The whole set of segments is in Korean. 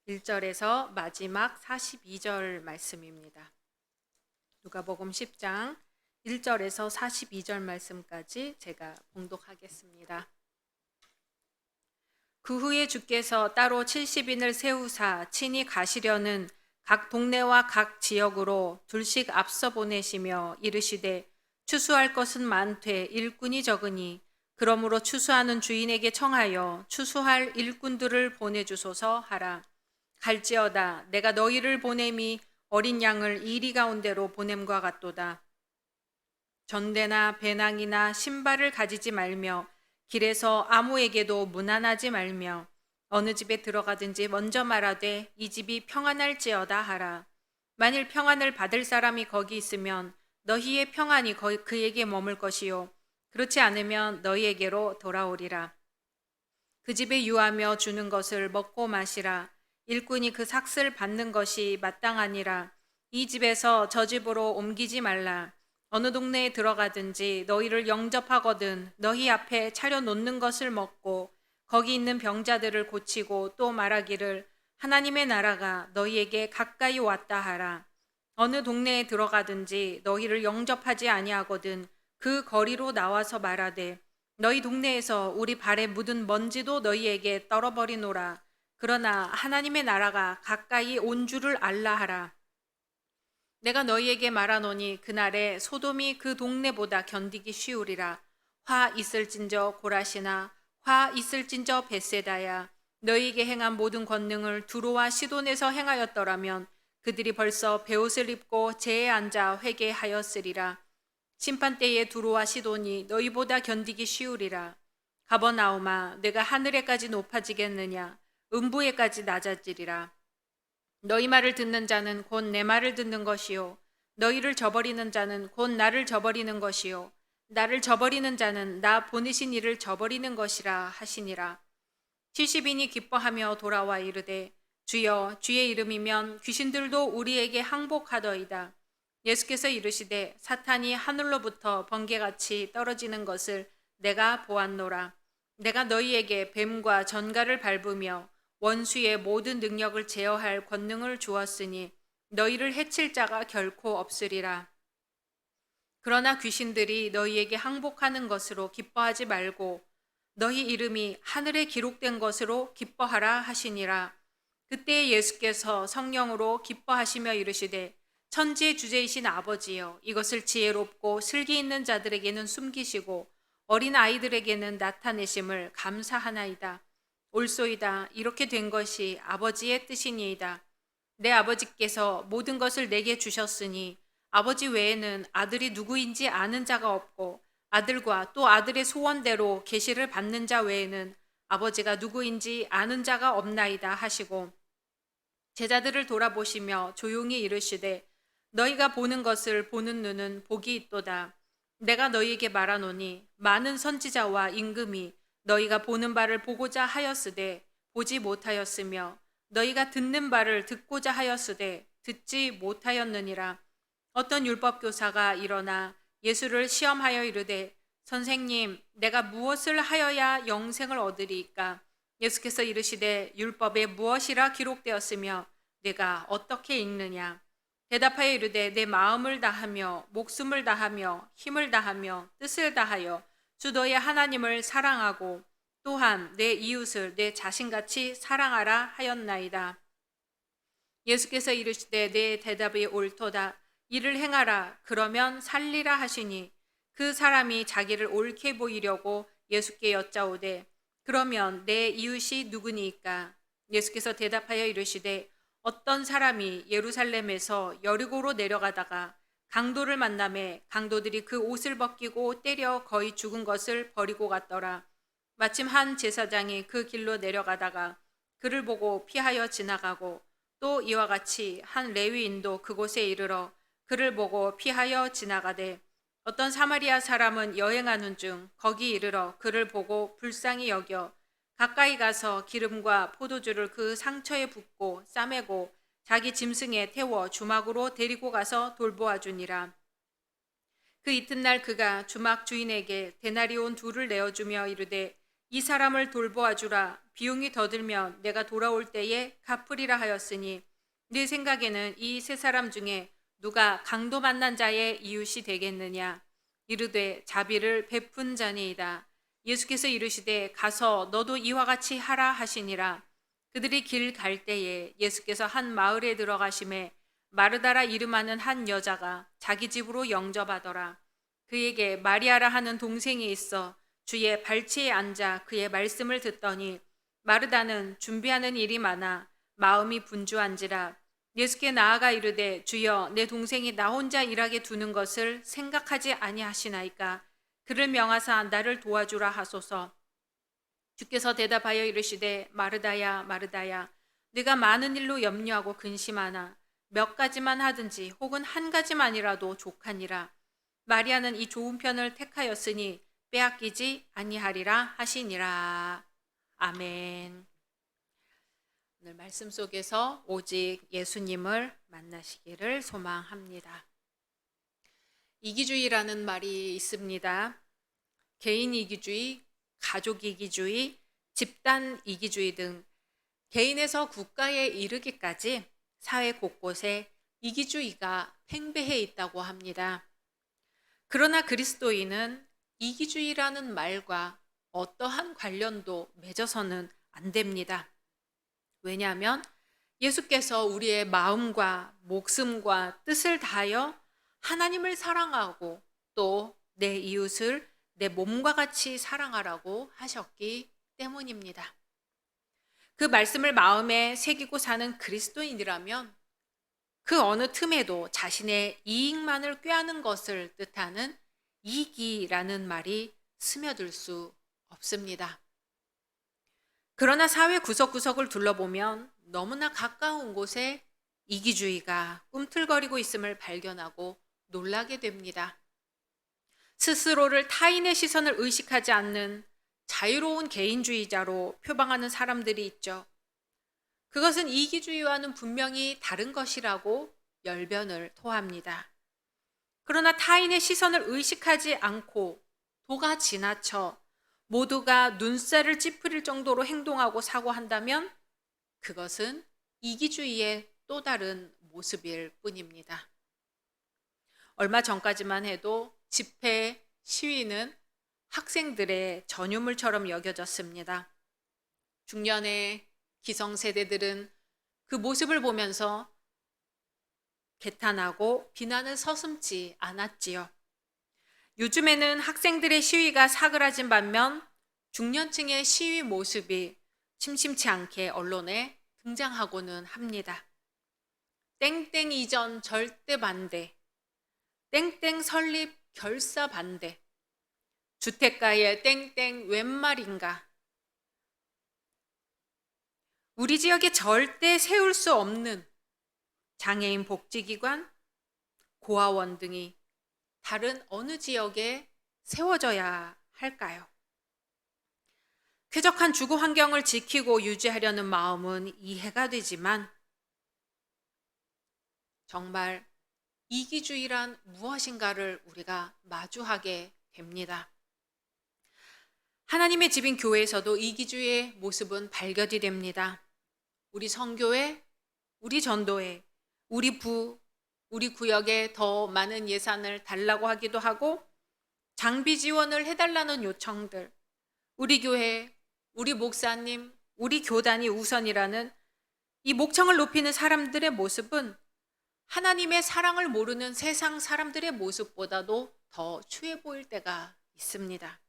1절에서 마지막 42절 말씀입니다. 누가복음 10장 1절에서 42절 말씀까지 제가 봉독하겠습니다. 그 후에 주께서 따로 70인을 세우사 친히 가시려는 각 동네와 각 지역으로 둘씩 앞서 보내시며 이르시되 추수할 것은 많되 일꾼이 적으니 그러므로 추수하는 주인에게 청하여 추수할 일꾼들을 보내주소서 하라. 갈지어다 내가 너희를 보냄이 어린 양을 이리 가운데로 보냄과 같도다. 전대나 배낭이나 신발을 가지지 말며 길에서 아무에게도 문안하지 말며 어느 집에 들어가든지 먼저 말하되 이 집이 평안할지어다 하라. 만일 평안을 받을 사람이 거기 있으면 너희의 평안이 그에게 머물 것이요 그렇지 않으면 너희에게로 돌아오리라. 그 집에 유하며 주는 것을 먹고 마시라. 일꾼이 그 삭슬 받는 것이 마땅하니라. 이 집에서 저 집으로 옮기지 말라. 어느 동네에 들어가든지 너희를 영접하거든 너희 앞에 차려놓는 것을 먹고 거기 있는 병자들을 고치고 또 말하기를 하나님의 나라가 너희에게 가까이 왔다 하라. 어느 동네에 들어가든지 너희를 영접하지 아니하거든 그 거리로 나와서 말하되 너희 동네에서 우리 발에 묻은 먼지도 너희에게 떨어버리노라. 그러나 하나님의 나라가 가까이 온 줄을 알라 하라. 내가 너희에게 말하노니 그날에 소돔이 그 동네보다 견디기 쉬우리라. 화 있을진저 고라시나 화 있을진저 벳세다야. 너희에게 행한 모든 권능을 두로와 시돈에서 행하였더라면 그들이 벌써 베옷을 입고 제에 앉아 회개하였으리라. 심판때에 두로와 시돈이 너희보다 견디기 쉬우리라. 가버나움아 내가 하늘에까지 높아지겠느냐 음부에까지 낮아지리라. 너희 말을 듣는 자는 곧 내 말을 듣는 것이요 너희를 저버리는 자는 곧 나를 저버리는 것이요 나를 저버리는 자는 나 보내신 이를 저버리는 것이라 하시니라. 70인이 기뻐하며 돌아와 이르되 주여 주의 이름이면 귀신들도 우리에게 항복하더이다. 예수께서 이르시되 사탄이 하늘로부터 번개같이 떨어지는 것을 내가 보았노라. 내가 너희에게 뱀과 전갈을 밟으며 원수의 모든 능력을 제어할 권능을 주었으니 너희를 해칠 자가 결코 없으리라. 그러나 귀신들이 너희에게 항복하는 것으로 기뻐하지 말고 너희 이름이 하늘에 기록된 것으로 기뻐하라 하시니라. 그때 예수께서 성령으로 기뻐하시며 이르시되 천지의 주제이신 아버지여 이것을 지혜롭고 슬기 있는 자들에게는 숨기시고 어린 아이들에게는 나타내심을 감사하나이다. 옳소이다. 이렇게 된 것이 아버지의 뜻이니이다. 내 아버지께서 모든 것을 내게 주셨으니 아버지 외에는 아들이 누구인지 아는 자가 없고 아들과 또 아들의 소원대로 계시를 받는 자 외에는 아버지가 누구인지 아는 자가 없나이다 하시고 제자들을 돌아보시며 조용히 이르시되 너희가 보는 것을 보는 눈은 복이 있도다. 내가 너희에게 말하노니 많은 선지자와 임금이 너희가 보는 바를 보고자 하였으되 보지 못하였으며 너희가 듣는 바를 듣고자 하였으되 듣지 못하였느니라. 어떤 율법교사가 일어나 예수를 시험하여 이르되 선생님 내가 무엇을 하여야 영생을 얻으리이까? 예수께서 이르시되 율법에 무엇이라 기록되었으며 내가 어떻게 읽느냐? 대답하여 이르되 내 마음을 다하며 목숨을 다하며 힘을 다하며 뜻을 다하여 주 너의 하나님을 사랑하고 또한 내 이웃을 내 자신같이 사랑하라 하였나이다. 예수께서 이르시되 내 대답이 옳도다. 이를 행하라. 그러면 살리라 하시니 그 사람이 자기를 옳게 보이려고 예수께 여짜오되 그러면 내 이웃이 누구니이까? 예수께서 대답하여 이르시되 어떤 사람이 예루살렘에서 여리고로 내려가다가 강도를 만나매 강도들이 그 옷을 벗기고 때려 거의 죽은 것을 버리고 갔더라. 마침 한 제사장이 그 길로 내려가다가 그를 보고 피하여 지나가고 또 이와 같이 한 레위인도 그곳에 이르러 그를 보고 피하여 지나가되 어떤 사마리아 사람은 여행하는 중 거기 이르러 그를 보고 불쌍히 여겨 가까이 가서 기름과 포도주를 그 상처에 붓고 싸매고 자기 짐승에 태워 주막으로 데리고 가서 돌보아 주니라. 그 이튿날 그가 주막 주인에게 데나리온 2를 내어주며 이르되 이 사람을 돌보아 주라. 비용이 더 들면 내가 돌아올 때에 갚으리라 하였으니 네 생각에는 이 세 사람 중에 누가 강도 만난 자의 이웃이 되겠느냐? 이르되 자비를 베푼 자니이다. 예수께서 이르시되 가서 너도 이와 같이 하라 하시니라. 그들이 길 갈 때에 예수께서 한 마을에 들어가심에 마르다라 이름하는 한 여자가 자기 집으로 영접하더라. 그에게 마리아라 하는 동생이 있어 주의 발치에 앉아 그의 말씀을 듣더니 마르다는 준비하는 일이 많아 마음이 분주한지라. 예수께 나아가 이르되 주여 내 동생이 나 혼자 일하게 두는 것을 생각하지 아니하시나이까. 그를 명하사 나를 도와주라 하소서. 주께서 대답하여 이르시되 마르다야 마르다야 네가 많은 일로 염려하고 근심하나 몇 가지만 하든지 혹은 한 가지만이라도 족하니라. 마리아는 이 좋은 편을 택하였으니 빼앗기지 아니하리라 하시니라. 아멘. 오늘 말씀 속에서 오직 예수님을 만나시기를 소망합니다. 이기주의라는 말이 있습니다. 개인 이기주의, 가족 이기주의, 집단 이기주의 등 개인에서 국가에 이르기까지 사회 곳곳에 이기주의가 팽배해 있다고 합니다. 그러나 그리스도인은 이기주의라는 말과 어떠한 관련도 맺어서는 안 됩니다. 왜냐하면 예수께서 우리의 마음과 목숨과 뜻을 다하여 하나님을 사랑하고 또 내 이웃을 내 몸과 같이 사랑하라고 하셨기 때문입니다. 그 말씀을 마음에 새기고 사는 그리스도인이라면 그 어느 틈에도 자신의 이익만을 꾀하는 것을 뜻하는 이기라는 말이 스며들 수 없습니다. 그러나 사회 구석구석을 둘러보면 너무나 가까운 곳에 이기주의가 꿈틀거리고 있음을 발견하고 놀라게 됩니다. 스스로를 타인의 시선을 의식하지 않는 자유로운 개인주의자로 표방하는 사람들이 있죠. 그것은 이기주의와는 분명히 다른 것이라고 열변을 토합니다. 그러나 타인의 시선을 의식하지 않고 도가 지나쳐 모두가 눈살을 찌푸릴 정도로 행동하고 사고한다면 그것은 이기주의의 또 다른 모습일 뿐입니다. 얼마 전까지만 해도 집회, 시위는 학생들의 전유물처럼 여겨졌습니다. 중년의 기성세대들은 그 모습을 보면서 개탄하고 비난을 서슴지 않았지요. 요즘에는 학생들의 시위가 사그라진 반면 중년층의 시위 모습이 심심치 않게 언론에 등장하고는 합니다. 땡땡 이전 절대 반대, 땡땡 설립 결사 반대, 주택가에 땡땡 웬 말인가, 우리 지역에 절대 세울 수 없는 장애인 복지기관, 고아원 등이 다른 어느 지역에 세워져야 할까요? 쾌적한 주거 환경을 지키고 유지하려는 마음은 이해가 되지만 정말 이기주의란 무엇인가를 우리가 마주하게 됩니다. 하나님의 집인 교회에서도 이기주의의 모습은 발견이 됩니다. 우리 선교회, 우리 전도회, 우리 우리 구역에 더 많은 예산을 달라고 하기도 하고 장비 지원을 해달라는 요청들, 우리 교회, 우리 목사님, 우리 교단이 우선이라는 이 목청을 높이는 사람들의 모습은 하나님의 사랑을 모르는 세상 사람들의 모습보다도 더 추해 보일 때가 있습니다.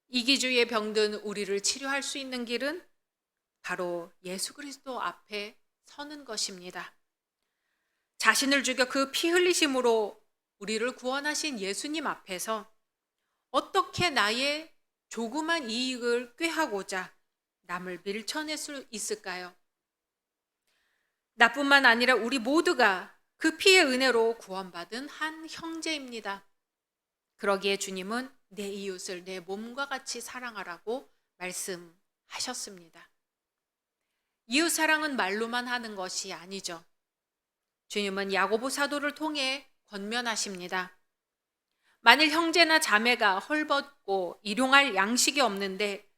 이기주의에 병든 우리를 치료할 수 있는 길은 바로 예수 그리스도 앞에 서는 것입니다. 자신을 죽여 그 피 흘리심으로 우리를 구원하신 예수님 앞에서 어떻게 나의 조그만 이익을 꾀하고자 남을 밀쳐낼 수 있을까요? 나뿐만 아니라 우리 모두가 그 피의 은혜로 구원받은 한 형제입니다. 그러기에 주님은 내 이웃을 내 몸과 같이 사랑하라고 말씀하셨습니다. 이웃 사랑은 말로만 하는 것이 아니죠. 주님은 야고보 사도를 통해 권면하십니다. 만일 형제나 자매가 헐벗고 일용할 양식이 없는데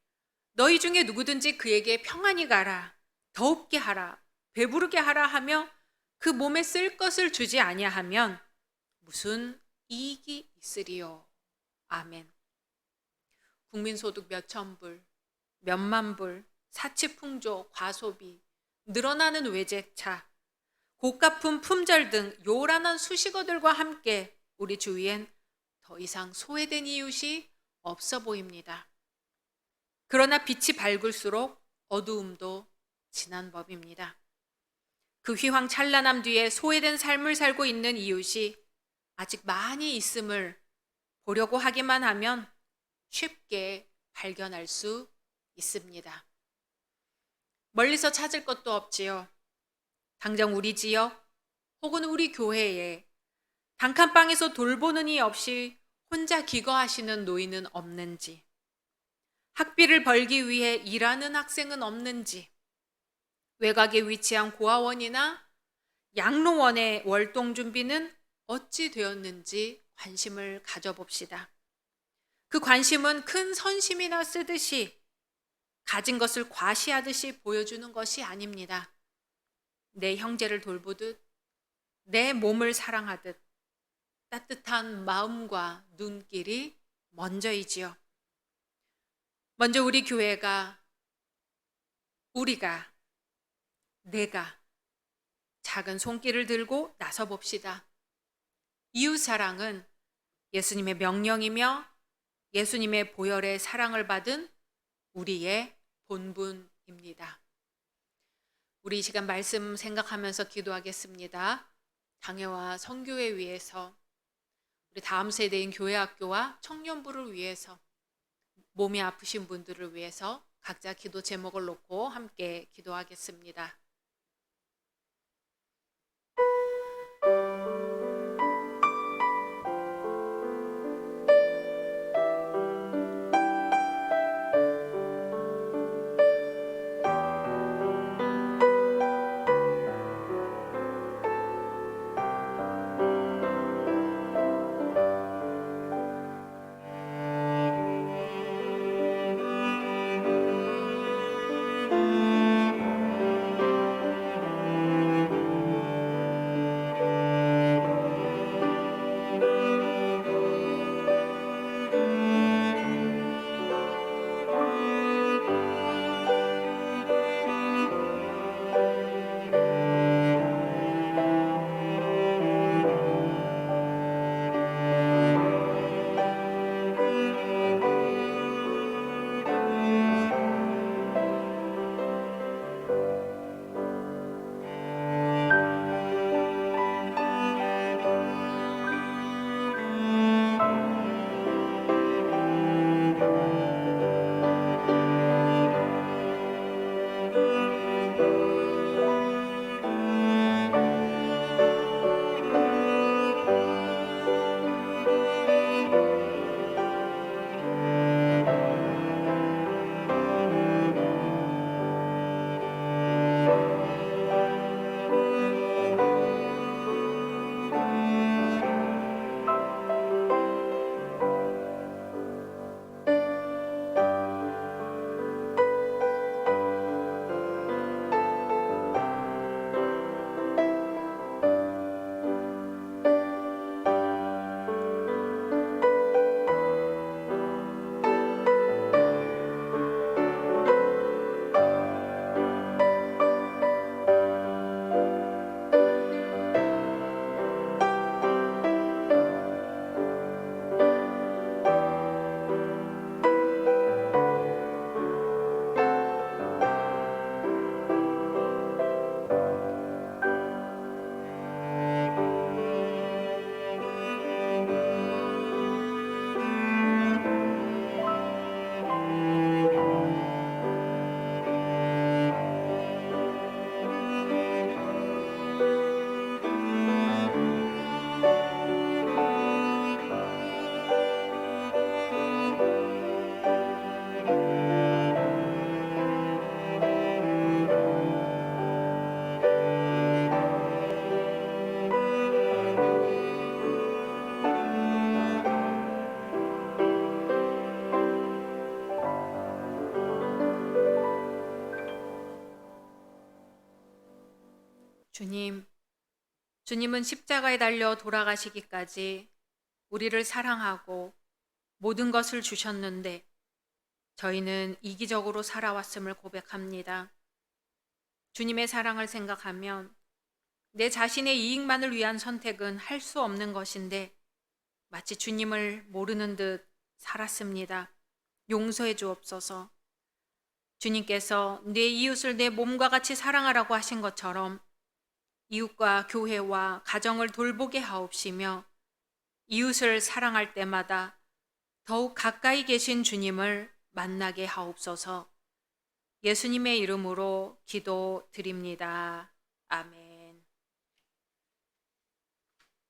너희 중에 누구든지 그에게 평안히 가라, 더웁게 하라, 배부르게 하라 하며 그 몸에 쓸 것을 주지 아니하면 무슨 이익이 있으리요. 아멘. 국민소득 몇천 불, 몇만 불, 사치풍조, 과소비, 늘어나는 외제차, 고가품 품절 등 요란한 수식어들과 함께 우리 주위엔 더 이상 소외된 이웃이 없어 보입니다. 그러나 빛이 밝을수록 어두움도 진한 법입니다. 그 휘황찬란함 뒤에 소외된 삶을 살고 있는 이웃이 아직 많이 있음을 보려고 하기만 하면 쉽게 발견할 수 있습니다. 멀리서 찾을 것도 없지요. 당장 우리 지역 혹은 우리 교회에 단칸방에서 돌보는 이 없이 혼자 기거하시는 노인은 없는지, 학비를 벌기 위해 일하는 학생은 없는지, 외곽에 위치한 고아원이나 양로원의 월동 준비는 어찌 되었는지 관심을 가져봅시다. 그 관심은 큰 선심이나 쓰듯이 가진 것을 과시하듯이 보여주는 것이 아닙니다. 내 형제를 돌보듯, 내 몸을 사랑하듯 따뜻한 마음과 눈길이 먼저이지요. 먼저 우리 교회가, 우리가, 내가 작은 손길을 들고 나서 봅시다. 이웃 사랑은 예수님의 명령이며 예수님의 보혈의 사랑을 받은 우리의 본분입니다. 우리 이 시간 말씀 생각하면서 기도하겠습니다. 당회와 선교회 위해서, 우리 다음 세대인 교회학교와 청년부를 위해서, 몸이 아프신 분들을 위해서 각자 기도 제목을 놓고 함께 기도하겠습니다. 주님은 십자가에 달려 돌아가시기까지 우리를 사랑하고 모든 것을 주셨는데 저희는 이기적으로 살아왔음을 고백합니다. 주님의 사랑을 생각하면 내 자신의 이익만을 위한 선택은 할 수 없는 것인데 마치 주님을 모르는 듯 살았습니다. 용서해 주옵소서. 주님께서 내 이웃을 내 몸과 같이 사랑하라고 하신 것처럼 이웃과 교회와 가정을 돌보게 하옵시며 이웃을 사랑할 때마다 더욱 가까이 계신 주님을 만나게 하옵소서. 예수님의 이름으로 기도드립니다. 아멘.